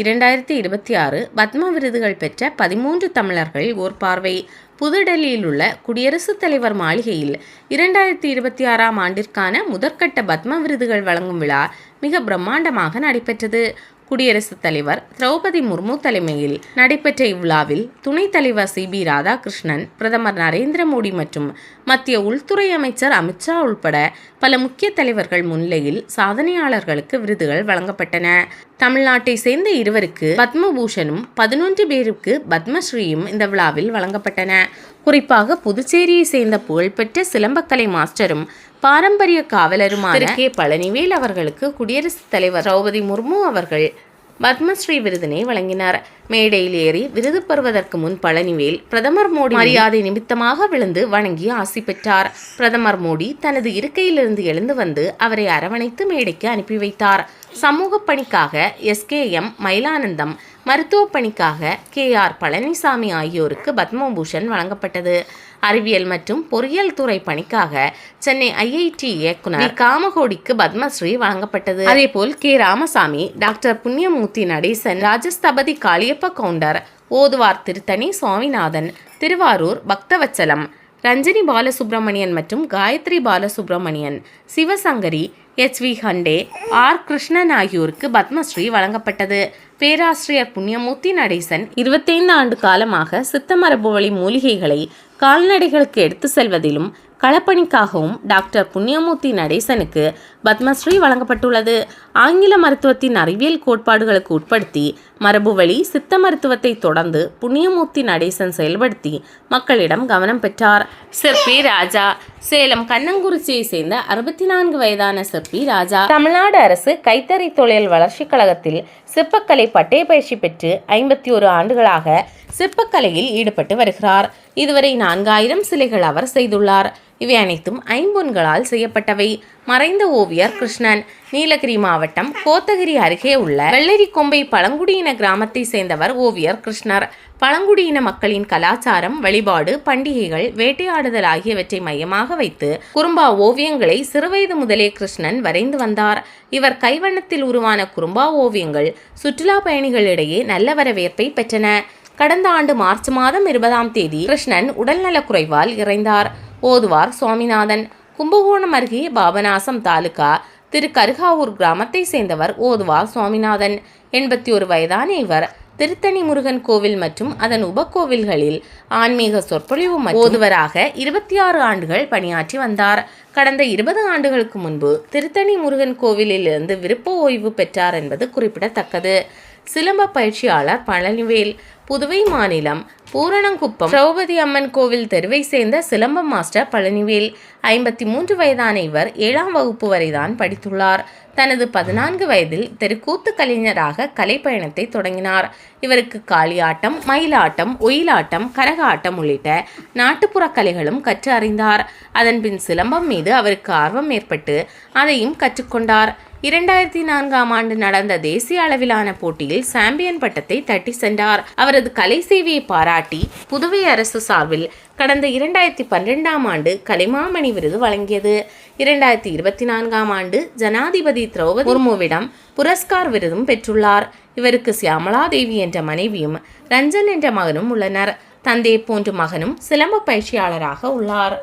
2026 பத்ம விருதுகள் பெற்ற 13 தமிழர்கள் ஓர் பார்வை. புதுடெல்லியில் உள்ள குடியரசுத் தலைவர் மாளிகையில் 2026ஆம் ஆண்டிற்கான முதற்கட்ட பத்ம விருதுகள் வழங்கும் விழா மிக பிரம்மாண்டமாக நடைபெற்றது. குடியரசுத் தலைவர் திரௌபதி முர்மு தலைமையில் நடைபெற்ற இவ்விழாவில் துணைத் தலைவர் CB ராதாகிருஷ்ணன், பிரதமர் நரேந்திர மோடி மற்றும் மத்திய உள்துறை அமைச்சர் அமித்ஷா உள்பட பல முக்கிய தலைவர்கள் முன்னிலையில் சாதனையாளர்களுக்கு விருதுகள் வழங்கப்பட்டன. தமிழ்நாட்டை சேர்ந்த 2 பத்மபூஷனும் 11 பேருக்கு பத்மஸ்ரீயும் இந்த விழாவில் வழங்கப்பட்டன. குறிப்பாக புதுச்சேரியை சேர்ந்த புகழ்பெற்ற சிலம்பக்கலை மாஸ்டரும் பாரம்பரிய காவலருமான கே. பழனிவேல் அவர்களுக்கு குடியரசுத் தலைவர் திரௌபதி முர்மு அவர்கள் பத்மஸ்ரீ விருதினை வழங்கினார். மேடையில் ஏறி விருது பெறுவதற்கு முன் பழனிவேல் பிரதமர் மோடி மரியாதை நிமித்தமாக விழுந்து வணங்கி ஆசி பெற்றார். பிரதமர் மோடி தனது இருக்கையிலிருந்து எழுந்து வந்து அவரை அரவணைத்து மேடைக்கு அனுப்பி வைத்தார். சமூக பணிக்காக SKM மயிலானந்தம், மருத்துவ பணிக்காக KR பழனிசாமி ஆகியோருக்கு பத்மபூஷன் வழங்கப்பட்டது. அறிவியல் மற்றும் பொறியியல் துறை பணிக்காக சென்னை IIT இயக்குனர் காமகோடிக்கு பத்மஸ்ரீ வழங்கப்பட்டது. அதேபோல் K. ராமசாமி, டாக்டர் புண்ணியமூர்த்தி நடேசன், ராஜஸ்தபதி காளியப்ப கவுண்டர், ஓதுவார் திருத்தணி சுவாமிநாதன், திருவாரூர் பக்தவச்சலம், ரஞ்சினி பாலசுப்ரமணியன் மற்றும் காயத்ரி பாலசுப்ரமணியன், சிவசங்கரி, HV ஹண்டே, R. கிருஷ்ணன் ஆகியோருக்கு பத்மஸ்ரீ வழங்கப்பட்டது. பேராசிரியர் புண்ணியமூர்த்தி நடேசன் 25 ஆண்டு காலமாக சித்த மரபு வழி மூலிகைகளை கால்நடைகளுக்கு எடுத்து செல்வதிலும் களப்பணிக்காகவும் டாக்டர் புண்ணியமூர்த்தி நடேசனுக்கு பத்மஸ்ரீ வழங்கப்பட்டுள்ளது. ஆங்கில மருத்துவத்தின் அறிவியல் கோட்பாடுகளுக்கு உட்படுத்தி மரபுவழி சித்த மருத்துவத்தை தொடர்ந்து புண்ணியமூர்த்தி நடேசன் செயல்படுத்தி மக்களிடம் கவனம் பெற்றார். சிற்பி ராஜா. சேலம் கண்ணங்குறிச்சியை சேர்ந்த 64 வயதான சிற்பி ராஜா தமிழ்நாடு அரசு கைத்தறி தொழில் வளர்ச்சி கழகத்தில் சிற்பக்கலை பட்டய பயிற்சி பெற்று 51 ஆண்டுகளாக சிற்பக்கலையில் ஈடுபட்டு வருகிறார். இதுவரை 4000 சிலைகள் அவர் செய்துள்ளார். இவை அனைத்தும் ஐம்பொன்களால் செய்யப்பட்டவை. மறைந்த ஓவியர் கிருஷ்ணன். நீலகிரி மாவட்டம் கோத்தகிரி அருகே உள்ள வெள்ளரிக்கொம்பை பழங்குடியின கிராமத்தை சேர்ந்தவர் ஓவியர் கிருஷ்ணர். பழங்குடியின மக்களின் கலாச்சாரம், வழிபாடு, பண்டிகைகள், வேட்டையாடுதல் ஆகியவற்றை மையமாக வைத்து குறும்பா ஓவியங்களை சிறுவயது முதலே கிருஷ்ணன் வரைந்து வந்தார். இவர் கைவண்ணத்தில் உருவான குறும்பா ஓவியங்கள் சுற்றுலா பயணிகளிடையே நல்ல வரவேற்பை பெற்றன. கடந்த ஆண்டு மார்ச் மாதம் 20ஆம் தேதி கிருஷ்ணன் உடல்நலக்குறைவால் இறந்தார். ஓதுவார் சுவாமிநாதன். கும்பகோணம் அருகே பாபநாசம் தாலுகா திருக்கருகாவூர் கிராமத்தை சேர்ந்தவர் ஓதுவார் சுவாமிநாதன். 81 வயதான இவர் திருத்தணி முருகன் கோவில் மற்றும் அதன் உபகோவில்களில் ஆன்மீக சொற்பொழிவு ஓதுவராக 26 ஆண்டுகள் பணியாற்றி வந்தார். கடந்த 20 ஆண்டுகளுக்கு முன்பு திருத்தணி முருகன் கோவிலில் இருந்து விருப்ப ஓய்வு பெற்றார் என்பது குறிப்பிடத்தக்கது. சிலம்ப பயிற்சியாளர் பழனிவேல். புதுவை மாநிலம் பூரணங்குப்பம் திரௌபதி அம்மன் கோவில் தெருவை சேர்ந்த சிலம்ப மாஸ்டர் பழனிவேல். 53 வயதான இவர் 7ஆம் வகுப்பு வரைதான் படித்துள்ளார். தனது 14 வயதில் தெருக்கூத்து கலைஞராக கலை பயணத்தை தொடங்கினார். இவருக்கு காளியாட்டம், மயிலாட்டம், ஒயிலாட்டம், கரகாட்டம் உள்ளிட்ட நாட்டுப்புற கலைகளும் கற்று அறிந்தார். அதன்பின் சிலம்பம் மீது அவருக்கு ஆர்வம் ஏற்பட்டு அதையும் கற்றுக்கொண்டார். 2004ஆம் ஆண்டு நடந்த தேசிய அளவிலான போட்டியில் சாம்பியன் பட்டத்தை தட்டி சென்றார். அவரது கலை சேவையை பாராட்டி புதுவை அரசு சார்பில் கடந்த 2012ஆம் ஆண்டு கலைமாமணி விருது வழங்கியது. 2024ஆம் ஆண்டு ஜனாதிபதி திரௌபதி முர்முவிடம் புரஸ்கார் விருதும் பெற்றுள்ளார். இவருக்கு சியாமலா தேவி என்ற மனைவியும் ரஞ்சன் என்ற மகனும் உள்ளனர். தந்தை போன்ற மகனும் சிலம்ப பயிற்சியாளராக உள்ளார்.